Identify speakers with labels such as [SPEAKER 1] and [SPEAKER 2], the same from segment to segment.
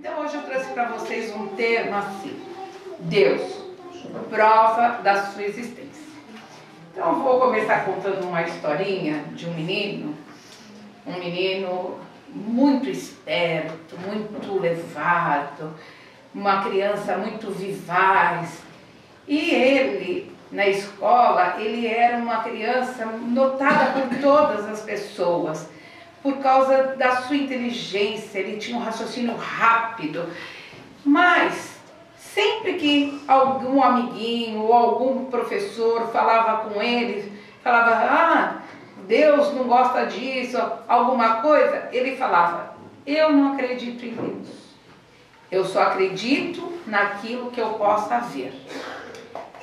[SPEAKER 1] Então hoje eu trouxe para vocês um tema assim: Deus, prova da sua existência. Então eu vou começar contando uma historinha de um menino muito esperto, muito levado, uma criança muito vivaz. E ele, na escola, ele era uma criança notada por todas as pessoas, por causa da sua inteligência. Ele tinha um raciocínio rápido, mas sempre que algum amiguinho ou algum professor falava com ele, falava, Deus não gosta disso, alguma coisa, ele falava, eu não acredito em Deus, eu só acredito naquilo que eu possa ver.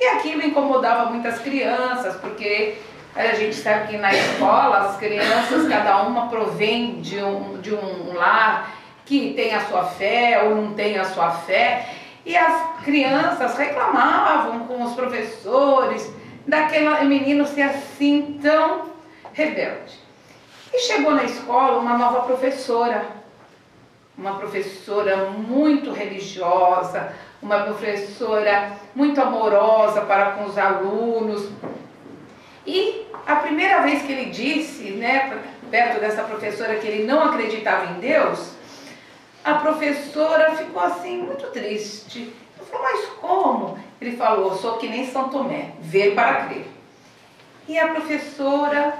[SPEAKER 1] E aquilo incomodava muitas crianças, porque a gente sabe que na escola as crianças, cada uma provém de um lar que tem a sua fé ou não tem a sua fé, e as crianças reclamavam com os professores daquele menino ser assim tão rebelde. E chegou na escola uma nova professora, uma professora muito religiosa, uma professora muito amorosa para com os alunos. E a primeira vez que ele disse, perto dessa professora, que ele não acreditava em Deus, a professora ficou assim muito triste. Ela falou, mas como? Ele falou, sou que nem São Tomé, ver para crer. E a professora,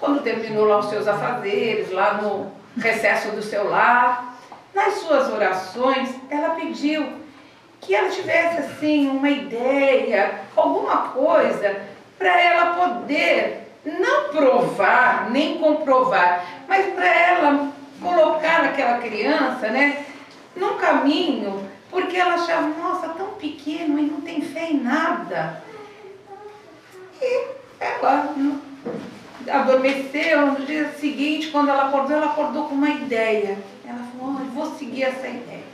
[SPEAKER 1] quando terminou lá os seus afazeres, lá no recesso do seu lar, nas suas orações, ela pediu que ela tivesse assim uma ideia, alguma coisa, para ela poder não provar, nem comprovar, mas para ela colocar aquela criança, num caminho, porque ela achava, nossa, tão pequeno e não tem fé em nada. E ela adormeceu. No dia seguinte, quando ela acordou com uma ideia. Ela falou, eu vou seguir essa ideia.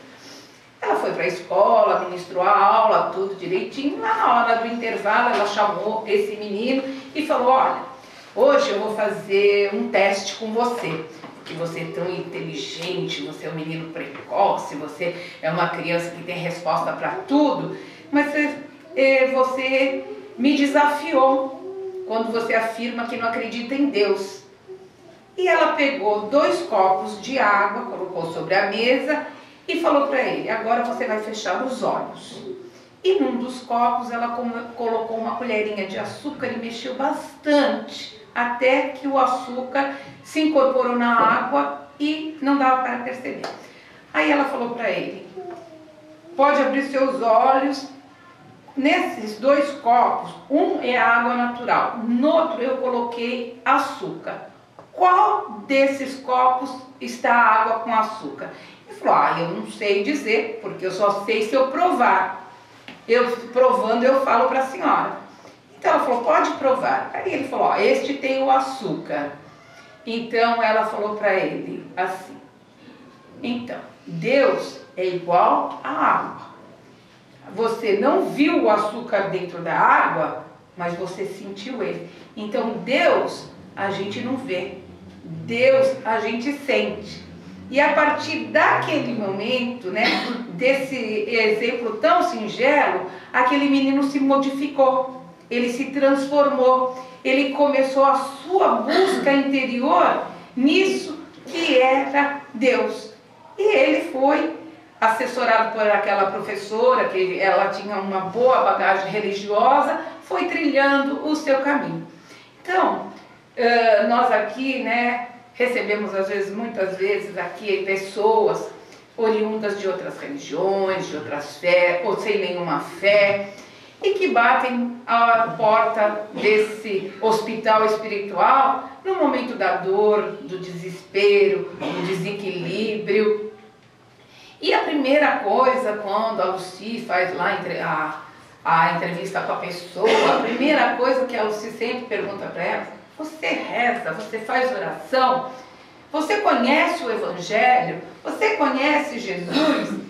[SPEAKER 1] Ela foi para a escola, ministrou a aula, tudo direitinho. Lá na hora do intervalo, ela chamou esse menino e falou, olha, hoje eu vou fazer um teste com você, porque você é tão inteligente, você é um menino precoce, você é uma criança que tem resposta para tudo, mas você me desafiou quando você afirma que não acredita em Deus. E ela pegou 2 copos de água, colocou sobre a mesa e falou para ele, agora você vai fechar os olhos. E num dos copos ela colocou uma colherinha de açúcar e mexeu bastante, até que o açúcar se incorporou na água e não dava para perceber. Aí ela falou para ele, pode abrir seus olhos. Nesses 2 copos, um é água natural, no outro eu coloquei açúcar. Qual desses copos está a água com açúcar? Ele falou, eu não sei dizer, porque eu só sei se eu provar. Eu provando eu falo para a senhora. Então ela falou, pode provar. Aí ele falou, este tem o açúcar. Então ela falou para ele assim, então, Deus é igual à água. Você não viu o açúcar dentro da água, mas você sentiu ele. Então Deus a gente não vê, Deus a gente sente. E a partir daquele momento, desse exemplo tão singelo, aquele menino se modificou, ele se transformou, ele começou a sua busca interior nisso que era Deus. E ele foi assessorado por aquela professora, que ela tinha uma boa bagagem religiosa, foi trilhando o seu caminho. Então, nós aqui, recebemos muitas vezes aqui pessoas oriundas de outras religiões, de outras fés, ou sem nenhuma fé, e que batem à porta desse hospital espiritual no momento da dor, do desespero, do desequilíbrio. E a primeira coisa, quando a Lucy faz lá a entrevista com a pessoa, a primeira coisa que a Lucy sempre pergunta para ela, você reza, você faz oração, você conhece o Evangelho, você conhece Jesus?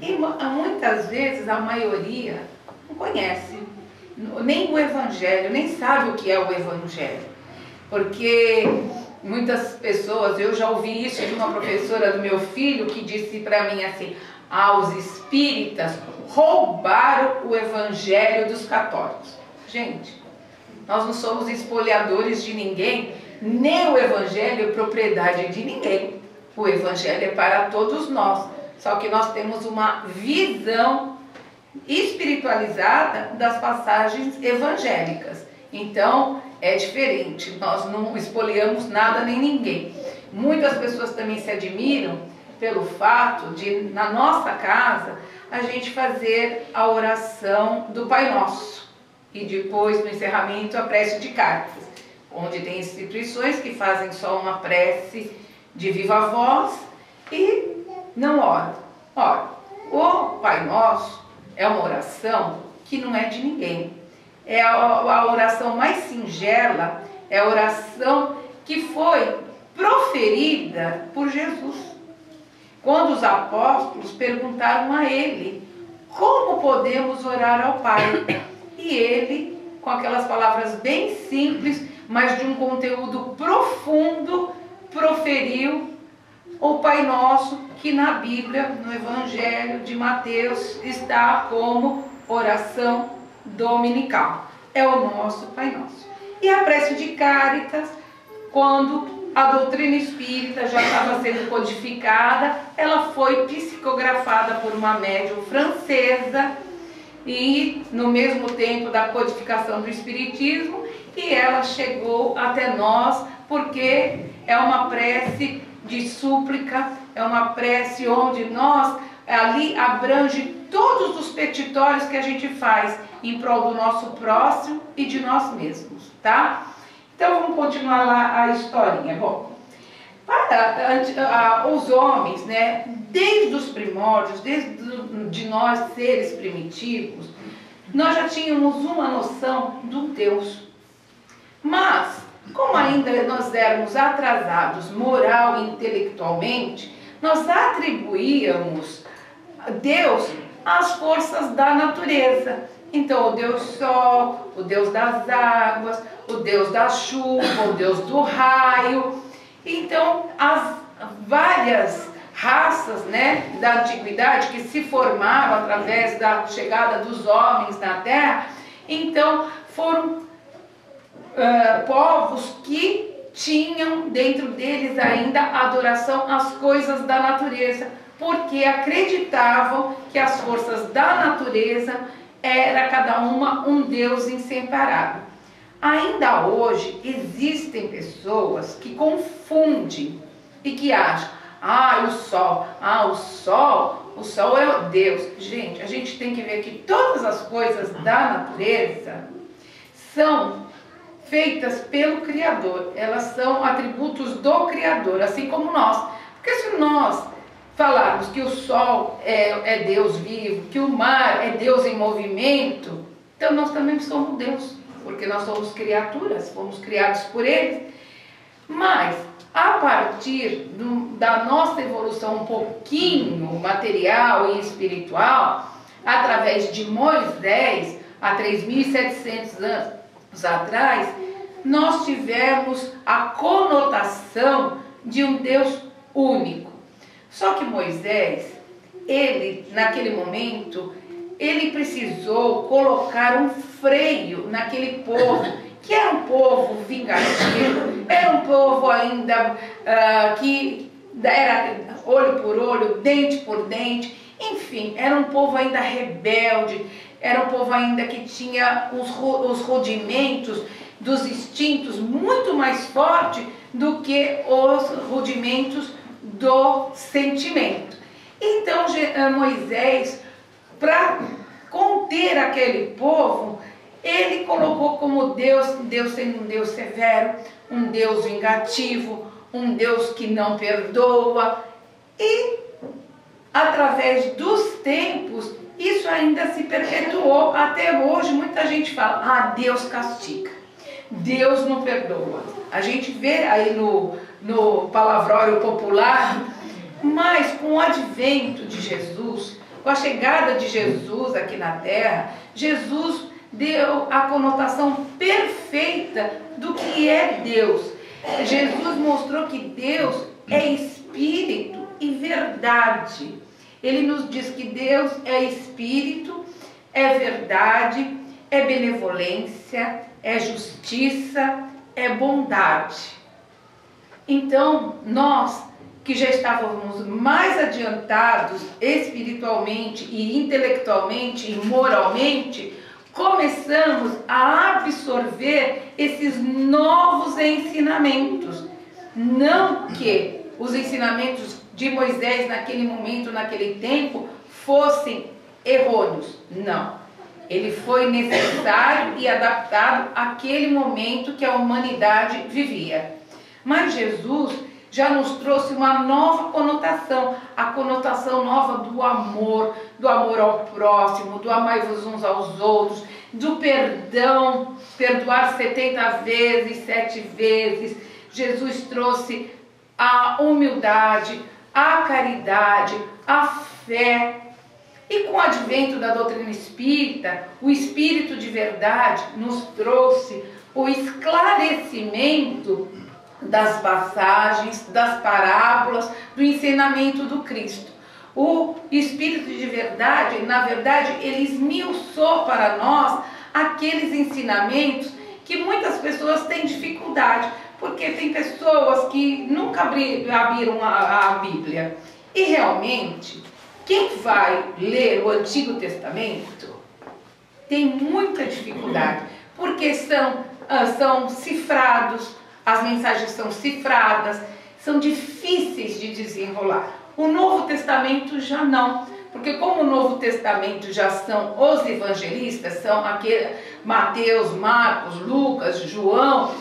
[SPEAKER 1] E muitas vezes a maioria não conhece nem o Evangelho, nem sabe o que é o Evangelho. Porque muitas pessoas, eu já ouvi isso de uma professora do meu filho que disse para mim assim: os espíritas roubaram o evangelho dos católicos. Gente, nós não somos espoliadores de ninguém, nem o evangelho é propriedade de ninguém. O evangelho é para todos nós, só que nós temos uma visão espiritualizada das passagens evangélicas. Então é diferente, nós não espoliamos nada nem ninguém. Muitas pessoas também se admiram pelo fato de, na nossa casa, a gente fazer a oração do Pai Nosso e depois, no encerramento, a prece de cartas, onde tem instituições que fazem só uma prece de viva voz e não oram. Ora, o Pai Nosso é uma oração que não é de ninguém. É a oração mais singela, é a oração que foi proferida por Jesus. Quando os apóstolos perguntaram a ele: como podemos orar ao Pai? E ele, com aquelas palavras bem simples, mas de um conteúdo profundo, proferiu o Pai Nosso, que na Bíblia, no Evangelho de Mateus, está como oração dominical. É o nosso Pai Nosso. E a prece de Caritas, quando a doutrina espírita já estava sendo codificada, ela foi psicografada por uma médium francesa e no mesmo tempo da codificação do espiritismo, e ela chegou até nós porque é uma prece de súplica, é uma prece onde nós, ali abrange todos os petitórios que a gente faz em prol do nosso próximo e de nós mesmos, tá? Então vamos continuar lá a historinha. Bom, para os homens, né, desde os primórdios, de nós seres primitivos, nós já tínhamos uma noção do Deus. Mas, como ainda nós éramos atrasados moral e intelectualmente, nós atribuíamos Deus às forças da natureza. Então, o Deus Sol, o Deus das águas, o Deus da chuva, o Deus do raio. Então, as várias raças, né, da antiguidade que se formaram através da chegada dos homens na Terra, então foram povos que tinham dentro deles ainda adoração às coisas da natureza, porque acreditavam que as forças da natureza era cada uma um Deus inseparável. Ainda hoje existem pessoas que confundem e que acham: o sol é o Deus. Gente, a gente tem que ver que todas as coisas da natureza são feitas pelo Criador, elas são atributos do Criador, assim como nós. Porque se nós falarmos que o sol é Deus vivo, que o mar é Deus em movimento, então nós também somos Deus, porque nós somos criaturas, fomos criados por Ele. Mas, a partir da nossa evolução um pouquinho material e espiritual, através de Moisés, há 3.700 anos atrás, nós tivemos a conotação de um Deus único. Só que Moisés, ele, naquele momento, ele precisou colocar um freio naquele povo, que era um povo vingativo, era um povo ainda que era olho por olho, dente por dente, enfim, era um povo ainda rebelde, era um povo ainda que tinha os rudimentos dos instintos muito mais fortes do que os rudimentos do sentimento. Então Moisés, para conter aquele povo, ele colocou como Deus sendo um Deus severo, um Deus vingativo, um Deus que não perdoa. E através dos tempos, isso ainda se perpetuou. Até hoje muita gente fala: Deus castiga, Deus não perdoa. A gente vê aí no palavrório popular. Mas com o advento de Jesus, com a chegada de Jesus aqui na Terra, Jesus deu a conotação perfeita do que é Deus. Jesus mostrou que Deus é espírito e verdade. Ele nos diz que Deus é espírito, é verdade, é benevolência, é justiça, é bondade. Então, nós que já estávamos mais adiantados espiritualmente e intelectualmente e moralmente, começamos a absorver esses novos ensinamentos. Não que os ensinamentos de Moisés naquele momento, naquele tempo, fossem errôneos. Não. Ele foi necessário e adaptado àquele momento que a humanidade vivia. Mas Jesus já nos trouxe uma nova conotação, a conotação nova do amor ao próximo, do amai-vos uns aos outros, do perdão, perdoar 70 vezes, 7 vezes. Jesus trouxe a humildade, a caridade, a fé. E com o advento da doutrina espírita, o Espírito de verdade nos trouxe o esclarecimento das passagens, das parábolas, do ensinamento do Cristo. O Espírito de verdade, na verdade, ele esmiuçou para nós aqueles ensinamentos que muitas pessoas têm dificuldade, porque tem pessoas que nunca abriram a Bíblia. E realmente, quem vai ler o Antigo Testamento tem muita dificuldade, porque são cifrados, as mensagens são cifradas, são difíceis de desenrolar. O Novo Testamento já não, porque como o Novo Testamento já são os evangelistas, são Mateus, Marcos, Lucas, João,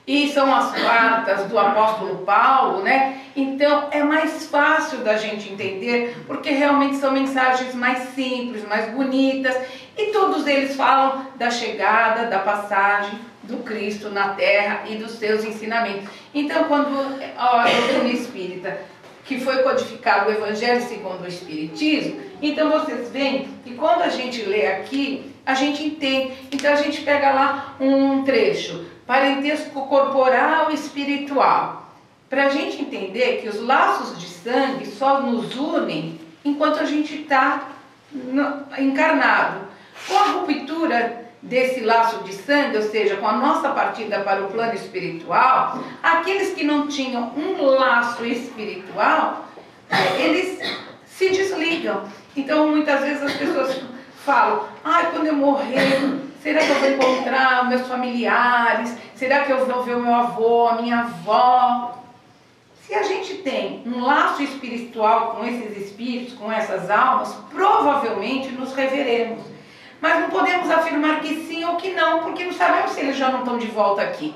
[SPEAKER 1] e são as cartas do apóstolo Paulo, né? Então é mais fácil da gente entender, porque realmente são mensagens mais simples, mais bonitas, e todos eles falam da chegada, da passagem do Cristo na terra e dos seus ensinamentos. Então, quando a doutrina espírita, que foi codificado o Evangelho segundo o Espiritismo, então vocês veem que quando a gente lê aqui, a gente entende. Então a gente pega lá um trecho, parentesco corporal e espiritual, para a gente entender que os laços de sangue só nos unem enquanto a gente está encarnado. Com a ruptura desse laço de sangue, ou seja, com a nossa partida para o plano espiritual, aqueles que não tinham um laço espiritual, eles se desligam. Então, muitas vezes as pessoas falam, quando eu morrer, será que eu vou encontrar meus familiares? Será que eu vou ver o meu avô, a minha avó? Se a gente tem um laço espiritual com esses espíritos, com essas almas, provavelmente nos reveremos. Mas não podemos afirmar que sim ou que não, porque não sabemos se eles já não estão de volta aqui.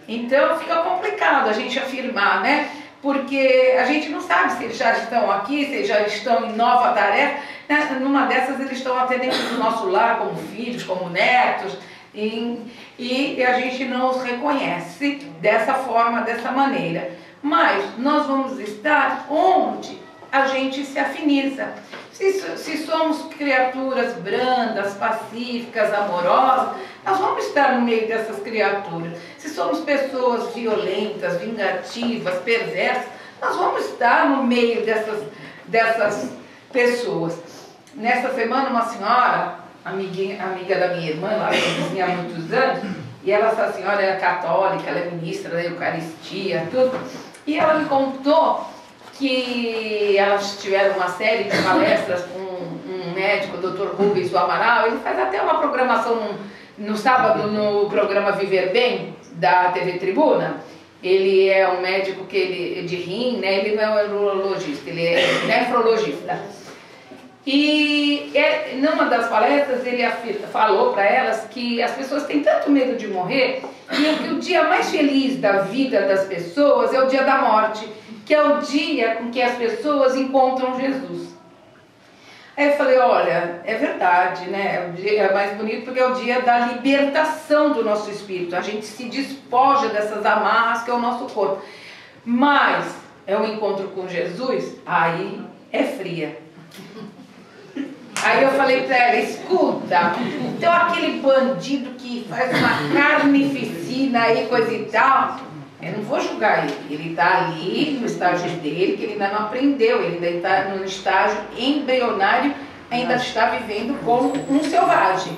[SPEAKER 1] Então fica complicado a gente afirmar, né? Porque a gente não sabe se eles já estão aqui, se eles já estão em nova tarefa. Né? Numa dessas eles estão até dentro do nosso lar, como filhos, como netos, e a gente não os reconhece dessa forma, dessa maneira. Mas nós vamos estar onde a gente se afiniza. Se somos criaturas brandas, pacíficas, amorosas, nós vamos estar no meio dessas criaturas. Se somos pessoas violentas, vingativas, perversas, nós vamos estar no meio dessas pessoas. Nessa semana, uma senhora, amiga da minha irmã, lá vizinha há muitos anos, e essa senhora é católica, ela é ministra da Eucaristia, tudo, e ela me contou que elas tiveram uma série de palestras com um médico, o Dr. Rubens do Amaral. Ele faz até uma programação no sábado no programa Viver Bem, da TV Tribuna. Ele é um médico de rim, né? Ele não é urologista, ele é nefrologista. E numa das palestras ele falou para elas que as pessoas têm tanto medo de morrer e que o dia mais feliz da vida das pessoas é o dia da morte, que é o dia com que as pessoas encontram Jesus. Aí eu falei, olha, é verdade, né? O dia é mais bonito porque é o dia da libertação do nosso espírito. A gente se despoja dessas amarras que é o nosso corpo. Mas é um encontro com Jesus, aí é fria. Aí eu falei pra ela, escuta, então aquele bandido que faz uma carnificina aí, coisa e tal, Eu não vou julgar ele. Ele está ali no estágio dele, que ele ainda não aprendeu, ele ainda está no estágio embrionário, ainda está vivendo como um selvagem.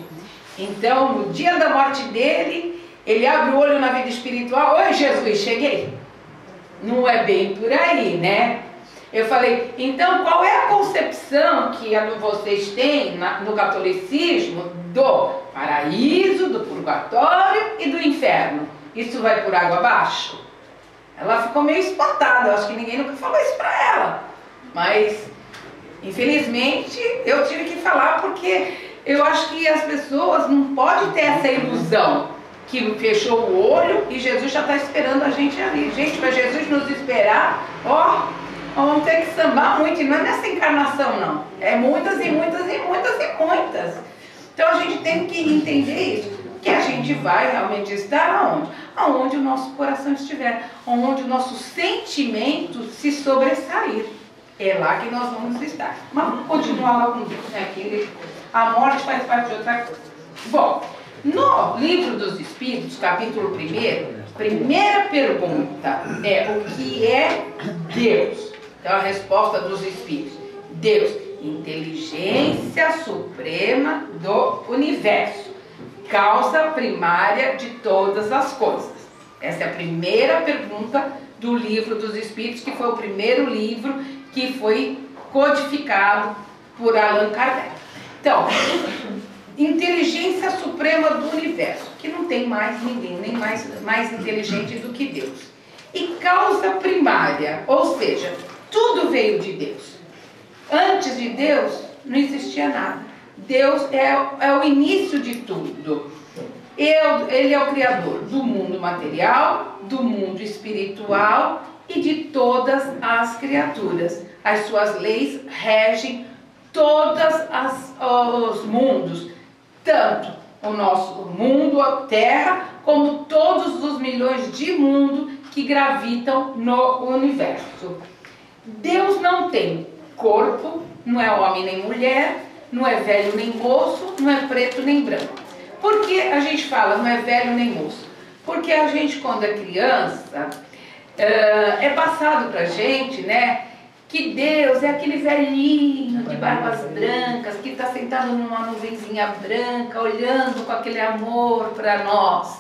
[SPEAKER 1] Então, no dia da morte dele, ele abre o olho na vida espiritual. Oi, Jesus, cheguei. Não é bem por aí, né? Eu falei, então qual é a concepção que vocês têm no catolicismo do paraíso, do purgatório e do inferno? Isso vai por água abaixo? Ela ficou meio espantada, eu acho que ninguém nunca falou isso para ela. Mas, infelizmente, eu tive que falar porque eu acho que as pessoas não podem ter essa ilusão que fechou o olho e Jesus já está esperando a gente ali. Gente, para Jesus nos esperar, ó, vamos ter que sambar muito, e não é nessa encarnação não, é muitas e muitas e muitas e muitas. Então a gente tem que entender isso, que a gente vai realmente estar aonde? Aonde o nosso coração estiver, onde o nosso sentimento se sobressair. É lá que nós vamos estar. Mas vamos continuar lá com Deus, né? Que a morte faz parte de outra coisa. Bom, no Livro dos Espíritos, capítulo 1, primeira pergunta é: o que é Deus? Então a resposta dos Espíritos: Deus, inteligência suprema do universo, causa primária de todas as coisas. Essa é a primeira pergunta do Livro dos Espíritos, que foi o primeiro livro que foi codificado por Allan Kardec. Então, inteligência suprema do universo, que não tem mais ninguém, nem mais inteligente do que Deus. E causa primária, ou seja, tudo veio de Deus. Antes de Deus não existia nada. Deus é o início de tudo. Ele é o criador do mundo material, do mundo espiritual e de todas as criaturas. As suas leis regem todos os mundos, tanto o nosso mundo, a Terra, como todos os milhões de mundos que gravitam no universo. Deus não tem corpo, não é homem nem mulher, não é velho nem moço, não é preto nem branco. Por que a gente fala não é velho nem moço? Porque a gente, quando é criança, é passado pra gente, né, que Deus é aquele velhinho de barbas brancas que está sentado numa nuvenzinha branca, olhando com aquele amor para nós.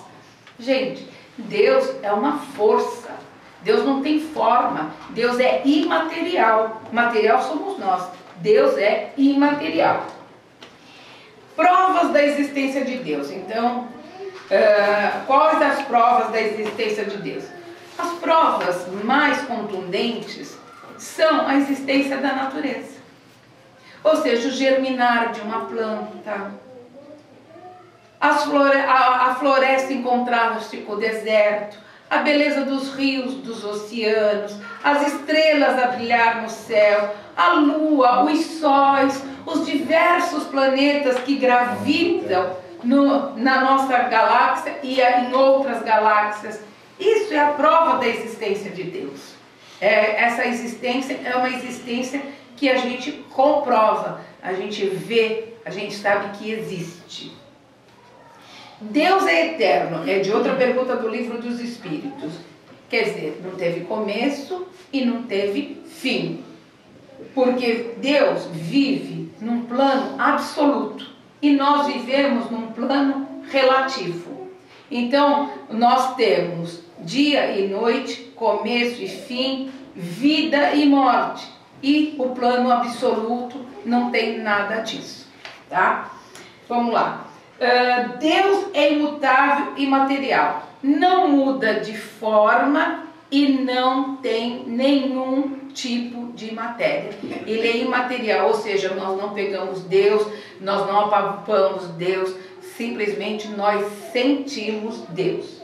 [SPEAKER 1] Gente, Deus é uma força. Deus não tem forma. Deus é imaterial. Material somos nós. Deus é imaterial. Provas da existência de Deus. Então, quais as provas da existência de Deus? As provas mais contundentes são a existência da natureza. Ou seja, o germinar de uma planta, a floresta em contraste com o deserto, a beleza dos rios, dos oceanos, as estrelas a brilhar no céu, a lua, os sóis, os diversos planetas que gravitam na nossa galáxia e em outras galáxias. Isso é a prova da existência de Deus. Essa existência é uma existência que a gente comprova, a gente vê, a gente sabe que existe. Deus é eterno, é de outra pergunta do Livro dos Espíritos. Quer dizer, não teve começo e não teve fim. Porque Deus vive num plano absoluto e nós vivemos num plano relativo. Então, nós temos dia e noite, começo e fim, vida e morte. E o plano absoluto não tem nada disso, tá? Vamos lá. Deus é imutável e imaterial. Não muda de forma e não tem nenhum tipo de matéria. Ele é imaterial, ou seja, nós não pegamos Deus, nós não apalpamos Deus, simplesmente nós sentimos Deus.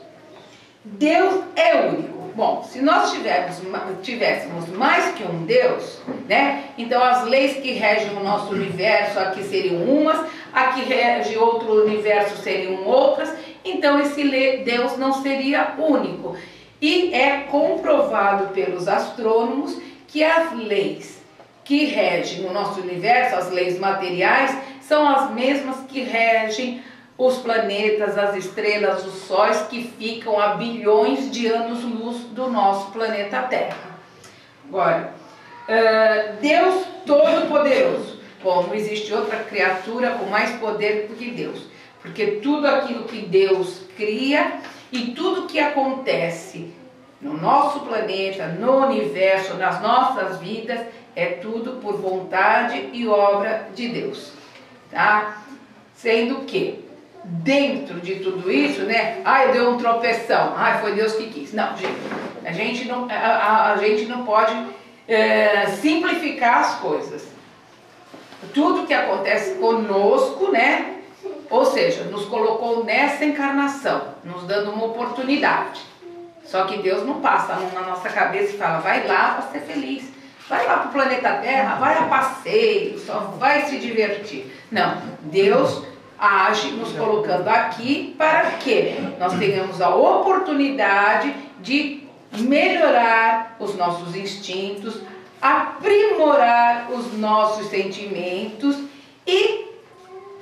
[SPEAKER 1] Deus é único. Bom, se nós tivéssemos mais que um Deus, né? Então as leis que regem o nosso universo aqui seriam umas, aqui rege outro universo seriam outras, então esse Deus não seria único. E é comprovado pelos astrônomos que as leis que regem o nosso universo, as leis materiais, são as mesmas que regem os planetas, as estrelas, os sóis, que ficam a bilhões de anos-luz do nosso planeta Terra. Agora, Deus Todo-Poderoso. Bom, não existe outra criatura com mais poder do que Deus, porque tudo aquilo que Deus cria e tudo que acontece no nosso planeta, no universo, nas nossas vidas, é tudo por vontade e obra de Deus, tá? Sendo que dentro de tudo isso, né? Eu dei um tropeção, foi Deus que quis. Não, gente, a gente não pode simplificar as coisas. Tudo que acontece conosco, né? Ou seja, nos colocou nessa encarnação, nos dando uma oportunidade. Só que Deus não passa a mão na nossa cabeça e fala, vai lá para ser feliz, vai lá para o planeta Terra, vai a passeio, só vai se divertir. Não, Deus age nos colocando aqui para que nós tenhamos a oportunidade de melhorar os nossos instintos, aprimorar os nossos sentimentos e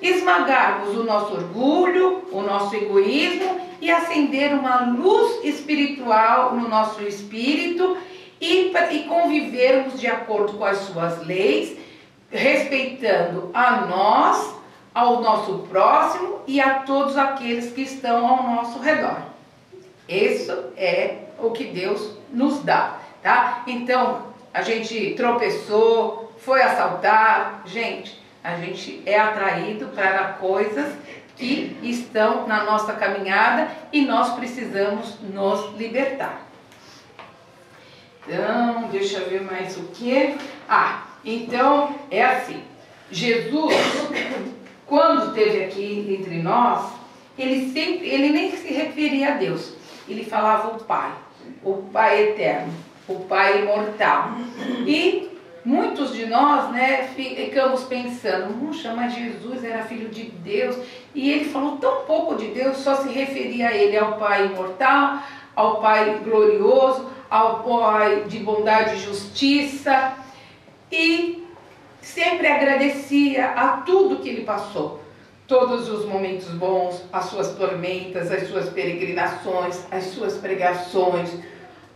[SPEAKER 1] esmagarmos o nosso orgulho, o nosso egoísmo e acender uma luz espiritual no nosso espírito e convivermos de acordo com as suas leis, respeitando a nós, ao nosso próximo e a todos aqueles que estão ao nosso redor. Isso é o que Deus nos dá, tá? Então, a gente tropeçou, foi assaltar, a gente é atraído para coisas que estão na nossa caminhada e nós precisamos nos libertar. Então, deixa eu ver mais o que. Então é assim, Jesus, quando esteve aqui entre nós, ele nem se referia a Deus, ele falava o Pai eterno, o Pai imortal. E muitos de nós, né, ficamos pensando, mas Jesus era filho de Deus, e ele falou tão pouco de Deus, só se referia a ele, ao Pai imortal, ao Pai glorioso, ao Pai de bondade e justiça, e sempre agradecia a tudo que ele passou, todos os momentos bons, as suas tormentas, as suas peregrinações, as suas pregações,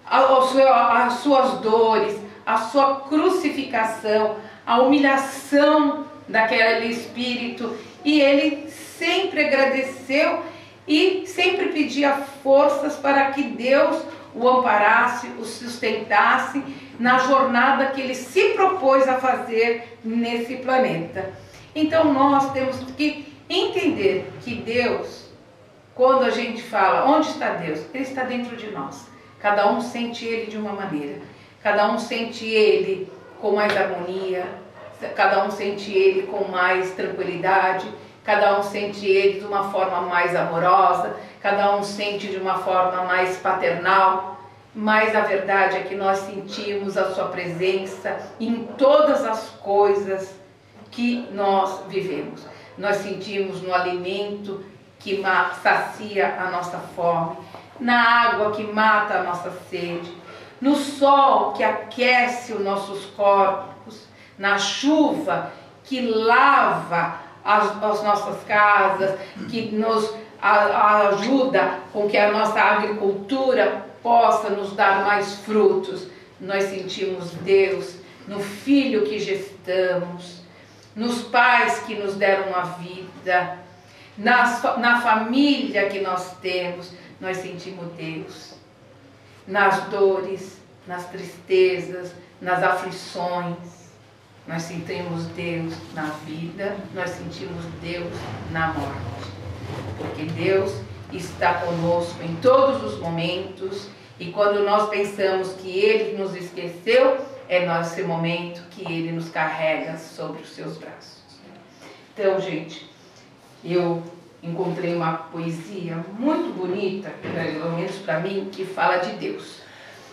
[SPEAKER 1] as suas dores, a sua crucificação, a humilhação daquele espírito, e ele sempre agradeceu e sempre pedia forças para que Deus o amparasse, o sustentasse na jornada que ele se propôs a fazer nesse planeta. Então nós temos que entender que Deus, quando a gente fala, onde está Deus? Ele está dentro de nós. Cada um sente Ele de uma maneira. Cada um sente Ele com mais harmonia, cada um sente Ele com mais tranquilidade, cada um sente Ele de uma forma mais amorosa, cada um sente de uma forma mais paternal, mas a verdade é que nós sentimos a Sua presença em todas as coisas que nós vivemos. Nós sentimos no alimento que sacia a nossa fome, na água que mata a nossa sede, no sol que aquece os nossos corpos, na chuva que lava as nossas casas, que nos ajuda com que a nossa agricultura possa nos dar mais frutos. Nós sentimos Deus no filho que gestamos, nos pais que nos deram a vida, na família que nós temos, nós sentimos Deus. Nas dores, nas tristezas, nas aflições, nós sentimos Deus na vida, nós sentimos Deus na morte. Porque Deus está conosco em todos os momentos, e quando nós pensamos que Ele nos esqueceu, é nesse momento que Ele nos carrega sobre os seus braços. Então, gente, eu encontrei uma poesia muito bonita, pelo menos para mim, que fala de Deus.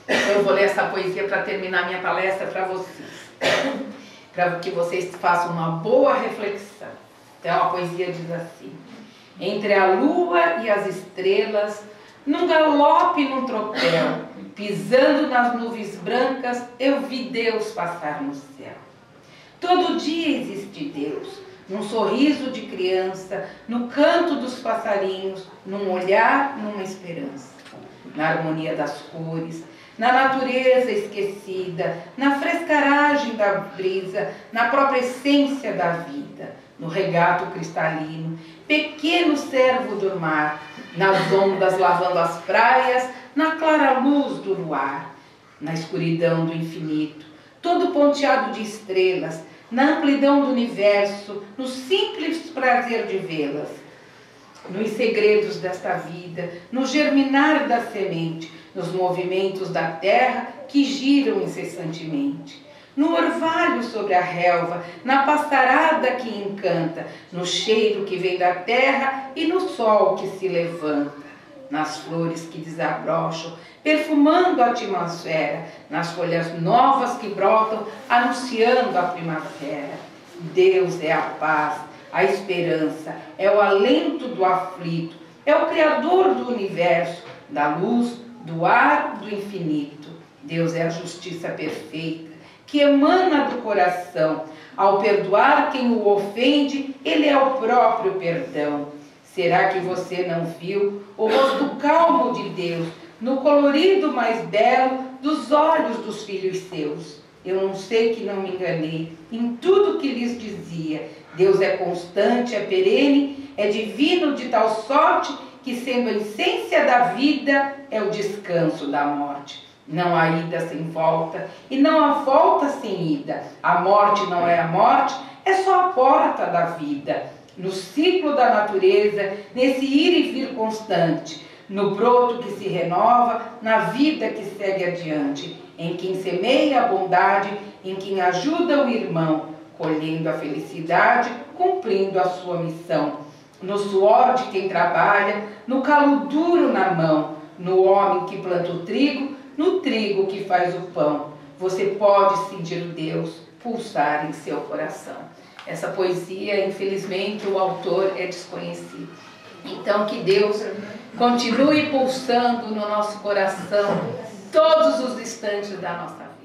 [SPEAKER 1] Eu vou ler essa poesia para terminar minha palestra para vocês, para que vocês façam uma boa reflexão. Então a poesia diz assim: entre a lua e as estrelas, num galope, num tropel, pisando nas nuvens brancas, eu vi Deus passar no céu. Todo dia existe Deus, num sorriso de criança, no canto dos passarinhos, num olhar, numa esperança, na harmonia das cores, na natureza esquecida, na frescaragem da brisa, na própria essência da vida, no regato cristalino, pequeno servo do mar, nas ondas lavando as praias, na clara luz do luar, na escuridão do infinito, todo ponteado de estrelas, na amplidão do universo, no simples prazer de vê-las, nos segredos desta vida, no germinar da semente, nos movimentos da terra que giram incessantemente, no orvalho sobre a relva, na pastarada que encanta, no cheiro que vem da terra e no sol que se levanta, nas flores que desabrocham, perfumando a atmosfera, nas folhas novas que brotam, anunciando a primavera. Deus é a paz, a esperança, é o alento do aflito, é o Criador do universo, da luz, do ar, do infinito. Deus é a justiça perfeita, que emana do coração. Ao perdoar quem o ofende, Ele é o próprio perdão. Será que você não viu o rosto calmo de Deus, no colorido mais belo dos olhos dos filhos seus? Eu não sei que não me enganei em tudo que lhes dizia. Deus é constante, é perene, é divino de tal sorte que, sendo a essência da vida, é o descanso da morte. Não há ida sem volta e não há volta sem ida. A morte não é a morte, é só a porta da vida. No ciclo da natureza, nesse ir e vir constante, no broto que se renova, na vida que segue adiante, em quem semeia a bondade, em quem ajuda o irmão, colhendo a felicidade, cumprindo a sua missão. No suor de quem trabalha, no calo duro na mão, no homem que planta o trigo, no trigo que faz o pão. Você pode sentir o Deus pulsar em seu coração. Essa poesia, infelizmente, o autor é desconhecido. Então, que Deus continue pulsando no nosso coração todos os instantes da nossa vida.